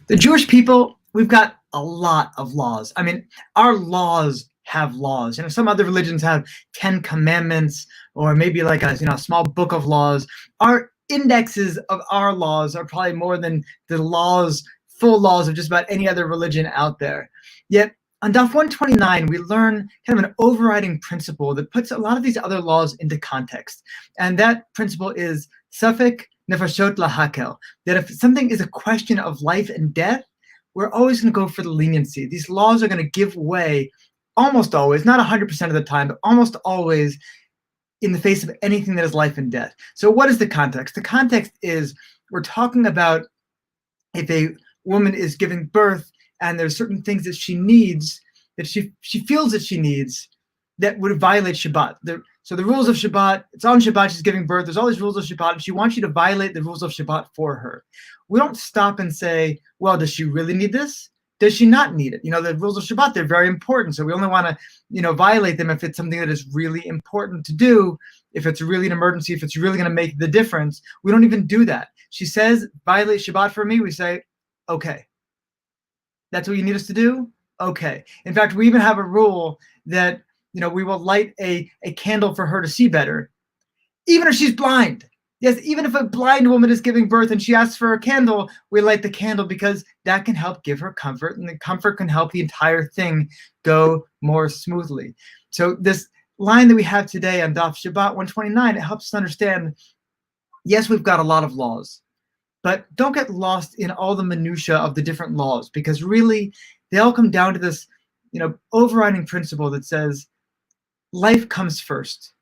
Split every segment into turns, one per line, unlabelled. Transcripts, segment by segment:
The Jewish people, we've got a lot of laws. I mean, our laws have laws. Some other religions have 10 commandments or maybe like a small book of laws. Our indexes of our laws are probably more than the full laws of just about any other religion out there. Yet on Daf 129, we learn kind of an overriding principle that puts a lot of these other laws into context. And that principle is Safek Nefashot Lahakel, that if something is a question of life and death, we're always going to go for the leniency. These laws are going to give way almost always, not 100% of the time, but almost always in the face of anything that is life and death. So what is the context? The context is we're talking about if a woman is giving birth and there's certain things that she needs, that she feels that she needs, that would violate Shabbat. So the rules of Shabbat, it's on Shabbat, she's giving birth, there's all these rules of Shabbat, and she wants you to violate the rules of Shabbat for her. We don't stop and say, well, does she really need this? Does she not need it? The rules of Shabbat, they're very important. So we only want to, violate them if it's something that is really important to do, if it's really an emergency, if it's really going to make the difference. We don't even do that. She says, violate Shabbat for me. We say, okay. That's what you need us to do? Okay. In fact, we even have a rule that, we will light a candle for her to see better, even if she's blind. Yes, even if a blind woman is giving birth and she asks for a candle, we light the candle because that can help give her comfort, and the comfort can help the entire thing go more smoothly. So this line that we have today on Daf Shabbat 129, it helps us understand, yes, we've got a lot of laws, but don't get lost in all the minutia of the different laws, because really they all come down to this, overriding principle that says life comes first.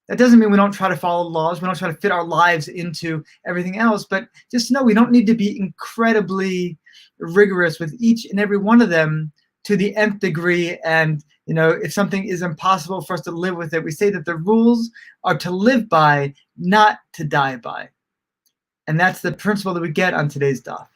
That doesn't mean we don't try to follow laws. We don't try to fit our lives into everything else, but just know we don't need to be incredibly rigorous with each and every one of them to the nth degree. And, if something is impossible for us to live with it, we say that the rules are to live by, not to die by. And that's the principle that we get on today's Daf.